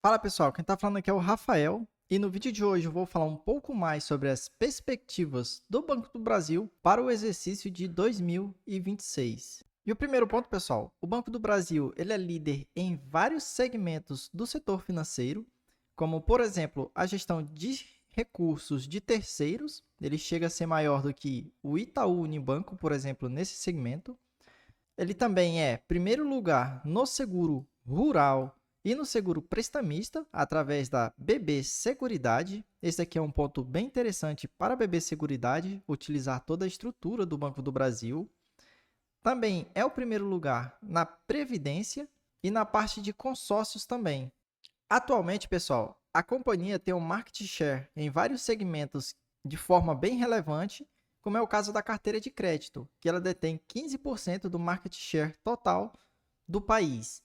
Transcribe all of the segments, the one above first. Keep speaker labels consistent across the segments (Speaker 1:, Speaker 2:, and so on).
Speaker 1: Fala pessoal, quem está falando aqui é o Rafael e no vídeo de hoje eu vou falar um pouco mais sobre as perspectivas do Banco do Brasil para o exercício de 2026. E o primeiro ponto, pessoal, o Banco do Brasil ele é líder em vários segmentos do setor financeiro, como por exemplo a gestão de recursos de terceiros, ele chega a ser maior do que o Itaú Unibanco, por exemplo, nesse segmento. Ele também é primeiro lugar no seguro rural e no seguro prestamista, através da BB Seguridade. Esse aqui é um ponto bem interessante para a BB Seguridade, utilizar toda a estrutura do Banco do Brasil. Também é o primeiro lugar na Previdência e na parte de consórcios também. Atualmente, pessoal, a companhia tem um market share em vários segmentos de forma bem relevante, como é o caso da carteira de crédito, que ela detém 15% do market share total do país.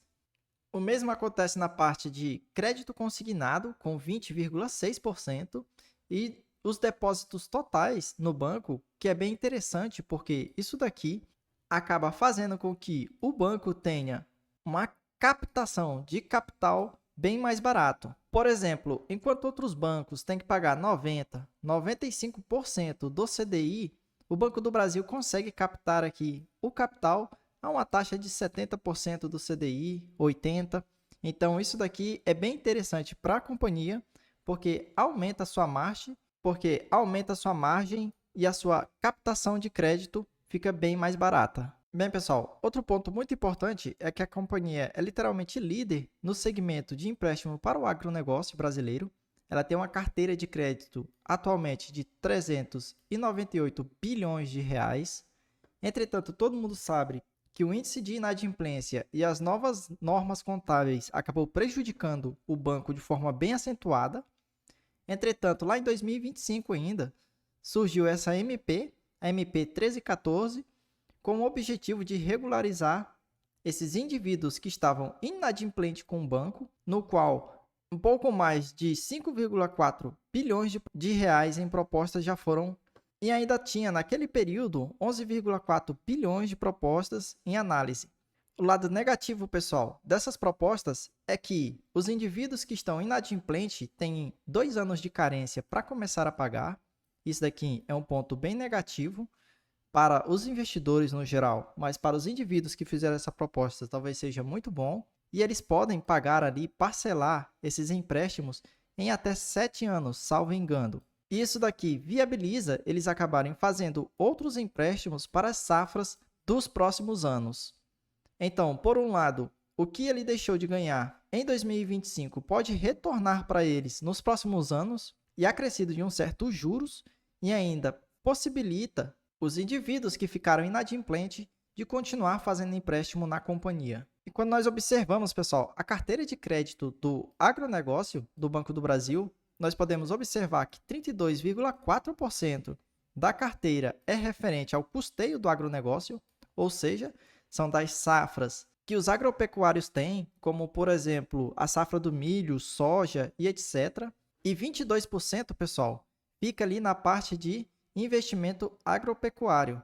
Speaker 1: O mesmo acontece na parte de crédito consignado, com 20,6%, e os depósitos totais no banco, que é bem interessante, porque isso daqui acaba fazendo com que o banco tenha uma captação de capital bem mais barato. Por exemplo, enquanto outros bancos têm que pagar 90, 95% do CDI, o Banco do Brasil consegue captar aqui o capital a uma taxa de 70% do CDI, 80%. Então, isso daqui é bem interessante para a companhia, porque aumenta a sua margem e a sua captação de crédito fica bem mais barata. Bem, pessoal, outro ponto muito importante é que a companhia é literalmente líder no segmento de empréstimo para o agronegócio brasileiro. Ela tem uma carteira de crédito atualmente de 398 bilhões de reais. Entretanto, todo mundo sabe que o índice de inadimplência e as novas normas contábeis acabou prejudicando o banco de forma bem acentuada. Entretanto, lá em 2025 ainda, surgiu essa MP, a MP 1314, com o objetivo de regularizar esses indivíduos que estavam inadimplentes com o banco, no qual um pouco mais de 5,4 bilhões de reais em propostas já foram, e ainda tinha naquele período 11,4 bilhões de propostas em análise. O lado negativo, pessoal, dessas propostas é que os indivíduos que estão inadimplentes têm 2 anos de carência para começar a pagar. Isso daqui é um ponto bem negativo para os investidores no geral, mas para os indivíduos que fizeram essa proposta talvez seja muito bom. E eles podem pagar ali, parcelar esses empréstimos em até 7 anos, salvo engano. E isso daqui viabiliza eles acabarem fazendo outros empréstimos para as safras dos próximos anos. Então, por um lado, o que ele deixou de ganhar em 2025 pode retornar para eles nos próximos anos e acrescido de um certo juros, e ainda possibilita os indivíduos que ficaram inadimplentes de continuar fazendo empréstimo na companhia. E quando nós observamos, pessoal, a carteira de crédito do agronegócio do Banco do Brasil, nós podemos observar que 32,4% da carteira é referente ao custeio do agronegócio, ou seja, são das safras que os agropecuários têm, como por exemplo a safra do milho, soja e etc. E 22%, pessoal, fica ali na parte de investimento agropecuário.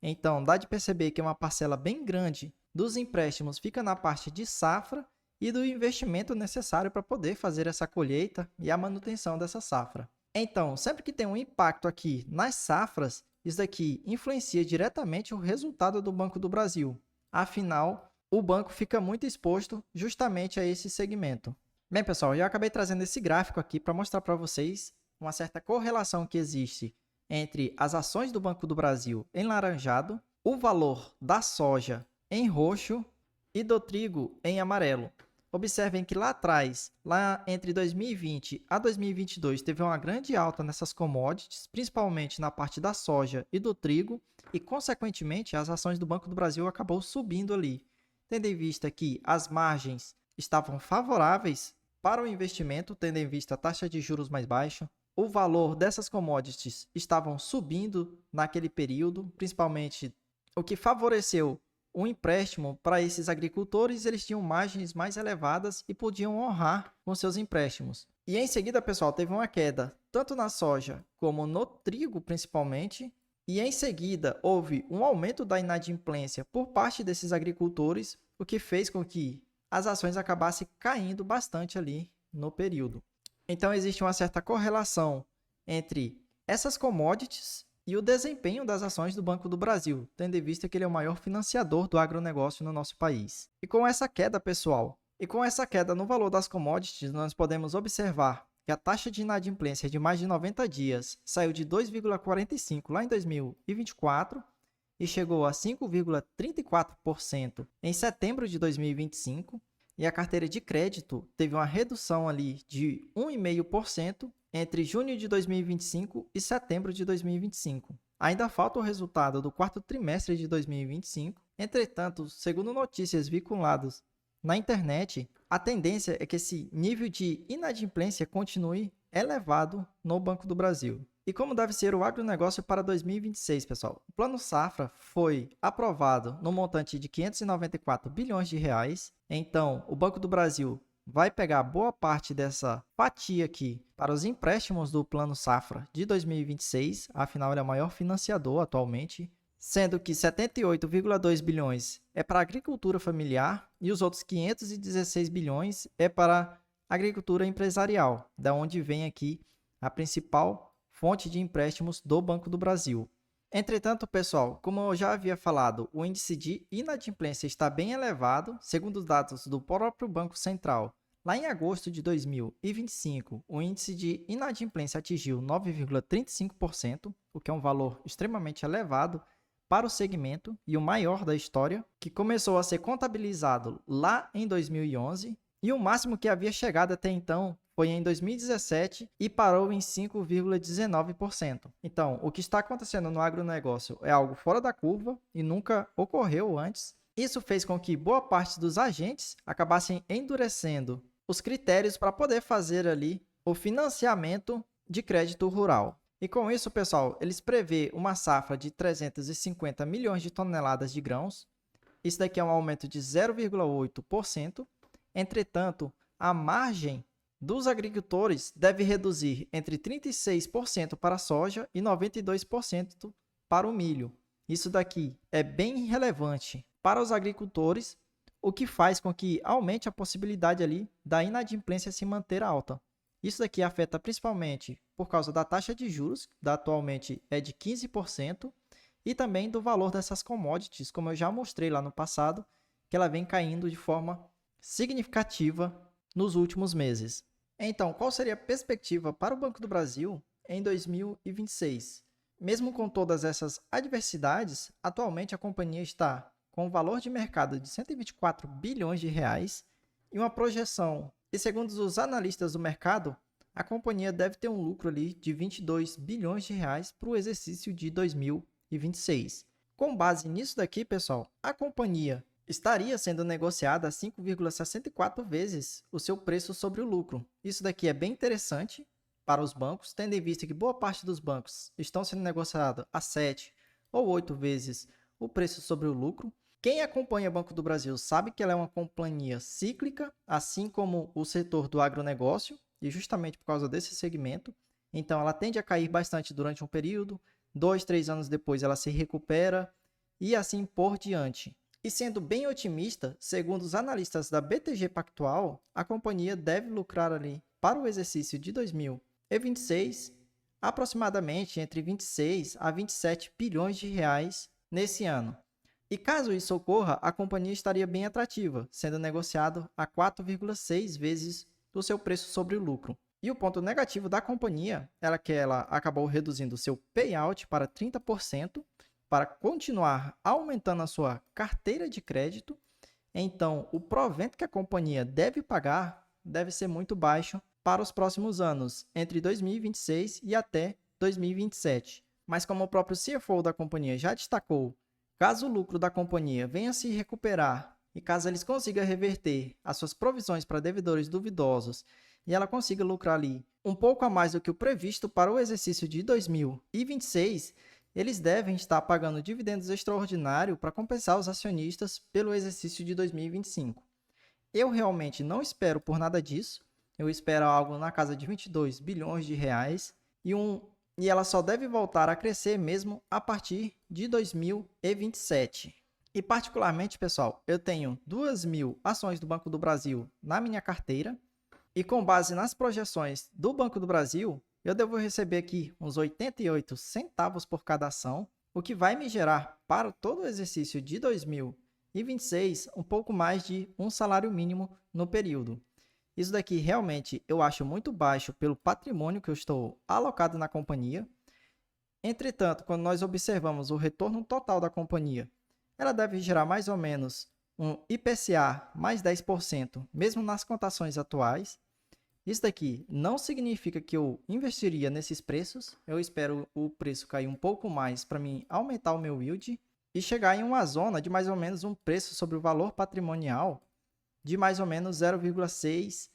Speaker 1: Então, dá de perceber que uma parcela bem grande dos empréstimos fica na parte de safra e do investimento necessário para poder fazer essa colheita e a manutenção dessa safra. Então, sempre que tem um impacto aqui nas safras, isso daqui influencia diretamente o resultado do Banco do Brasil. Afinal, o banco fica muito exposto justamente a esse segmento. Bem, pessoal, eu acabei trazendo esse gráfico aqui para mostrar para vocês uma certa correlação que existe entre as ações do Banco do Brasil em laranjado, o valor da soja em roxo e do trigo em amarelo. Observem que lá atrás, lá entre 2020 a 2022, teve uma grande alta nessas commodities, principalmente na parte da soja e do trigo, e consequentemente as ações do Banco do Brasil acabou subindo ali, tendo em vista que as margens estavam favoráveis para o investimento, tendo em vista a taxa de juros mais baixa, o valor dessas commodities estavam subindo naquele período, principalmente o que favoreceu um empréstimo para esses agricultores, eles tinham margens mais elevadas e podiam honrar com seus empréstimos. E em seguida, pessoal, teve uma queda, tanto na soja como no trigo, principalmente, e em seguida houve um aumento da inadimplência por parte desses agricultores, o que fez com que as ações acabassem caindo bastante ali no período. Então, existe uma certa correlação entre essas commodities e o desempenho das ações do Banco do Brasil, tendo em vista que ele é o maior financiador do agronegócio no nosso país. E com essa queda, pessoal, no valor das commodities, nós podemos observar que a taxa de inadimplência de mais de 90 dias saiu de 2,45% lá em 2024 e chegou a 5,34% em setembro de 2025. E a carteira de crédito teve uma redução ali de 1,5% entre junho de 2025 e setembro de 2025. Ainda falta o resultado do quarto trimestre de 2025. Entretanto, segundo notícias vinculadas na internet, a tendência é que esse nível de inadimplência continue elevado no Banco do Brasil. E como deve ser o agronegócio para 2026, pessoal? O Plano Safra foi aprovado no montante de 594 bilhões de reais. Então, o Banco do Brasil vai pegar boa parte dessa fatia aqui para os empréstimos do Plano Safra de 2026. Afinal, ele é o maior financiador atualmente, sendo que 78,2 bilhões é para a agricultura familiar e os outros 516 bilhões é para a agricultura empresarial, da onde vem aqui a principal fonte de empréstimos do Banco do Brasil. Entretanto, pessoal, como eu já havia falado, o índice de inadimplência está bem elevado, segundo os dados do próprio Banco Central. Lá em agosto de 2025, o índice de inadimplência atingiu 9,35%, o que é um valor extremamente elevado para o segmento e o maior da história, que começou a ser contabilizado lá em 2011, e o máximo que havia chegado até então foi em 2017 e parou em 5,19%. Então, o que está acontecendo no agronegócio é algo fora da curva e nunca ocorreu antes. Isso fez com que boa parte dos agentes acabassem endurecendo os critérios para poder fazer ali o financiamento de crédito rural. E com isso, pessoal, eles prevê uma safra de 350 milhões de toneladas de grãos. Isso daqui é um aumento de 0,8%. Entretanto, a margem dos agricultores deve reduzir entre 36% para a soja e 92% para o milho. Isso daqui é bem relevante para os agricultores, o que faz com que aumente a possibilidade ali da inadimplência se manter alta. Isso daqui afeta principalmente por causa da taxa de juros, que atualmente é de 15%, e também do valor dessas commodities, como eu já mostrei lá no passado, que ela vem caindo de forma significativa nos últimos meses. Então, qual seria a perspectiva para o Banco do Brasil em 2026? Mesmo com todas essas adversidades, atualmente a companhia está com um valor de mercado de 124 bilhões de reais e uma projeção. E segundo os analistas do mercado, a companhia deve ter um lucro ali de 22 bilhões de reais para o exercício de 2026. Com base nisso daqui, pessoal, a companhia estaria sendo negociada a 5,64 vezes o seu preço sobre o lucro. Isso daqui é bem interessante para os bancos, tendo em vista que boa parte dos bancos estão sendo negociados a 7 ou 8 vezes o preço sobre o lucro. Quem acompanha o Banco do Brasil sabe que ela é uma companhia cíclica, assim como o setor do agronegócio, e justamente por causa desse segmento. Então, ela tende a cair bastante durante um período, 2, 3 anos depois ela se recupera e assim por diante. E sendo bem otimista, segundo os analistas da BTG Pactual, a companhia deve lucrar ali para o exercício de 2026 aproximadamente entre 26 a 27 bilhões de reais nesse ano. E caso isso ocorra, a companhia estaria bem atrativa, sendo negociado a 4,6 vezes do seu preço sobre o lucro. E o ponto negativo da companhia é que ela acabou reduzindo o seu payout para 30%, para continuar aumentando a sua carteira de crédito. Então, o provento que a companhia deve pagar deve ser muito baixo para os próximos anos, entre 2026 e até 2027. Mas como o próprio CFO da companhia já destacou, caso o lucro da companhia venha se recuperar e caso eles consigam reverter as suas provisões para devedores duvidosos e ela consiga lucrar ali um pouco a mais do que o previsto para o exercício de 2026, eles devem estar pagando dividendos extraordinários para compensar os acionistas pelo exercício de 2025. Eu realmente não espero por nada disso. Eu espero algo na casa de 22 bilhões de reais e ela só deve voltar a crescer mesmo a partir de 2027. E particularmente, pessoal, eu tenho 2.000 ações do Banco do Brasil na minha carteira E com base nas projeções do Banco do Brasil, eu devo receber aqui uns 88 centavos por cada ação, o que vai me gerar para todo o exercício de 2026 um pouco mais de um salário mínimo no período. Isso daqui realmente eu acho muito baixo pelo patrimônio que eu estou alocado na companhia. Entretanto, quando nós observamos o retorno total da companhia, ela deve gerar mais ou menos um IPCA mais 10%, mesmo nas cotações atuais. Isso daqui não significa que eu investiria nesses preços. Eu espero o preço cair um pouco mais para mim aumentar o meu yield e chegar em uma zona de mais ou menos um preço sobre o valor patrimonial de mais ou menos 0,6,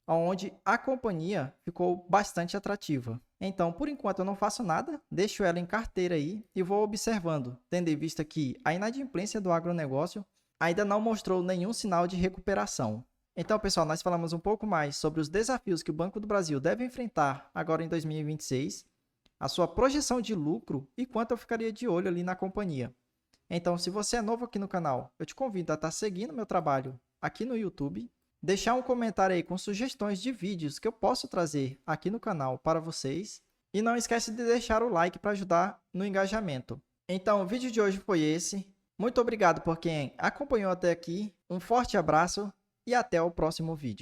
Speaker 1: onde a companhia ficou bastante atrativa. Então, por enquanto, eu não faço nada, deixo ela em carteira aí e vou observando, tendo em vista que a inadimplência do agronegócio ainda não mostrou nenhum sinal de recuperação. Então, pessoal, nós falamos um pouco mais sobre os desafios que o Banco do Brasil deve enfrentar agora em 2026, a sua projeção de lucro e quanto eu ficaria de olho ali na companhia. Então, se você é novo aqui no canal, eu te convido a estar seguindo meu trabalho aqui no YouTube, deixar um comentário aí com sugestões de vídeos que eu posso trazer aqui no canal para vocês e não esquece de deixar o like para ajudar no engajamento. Então, o vídeo de hoje foi esse. Muito obrigado por quem acompanhou até aqui, um forte abraço e até o próximo vídeo.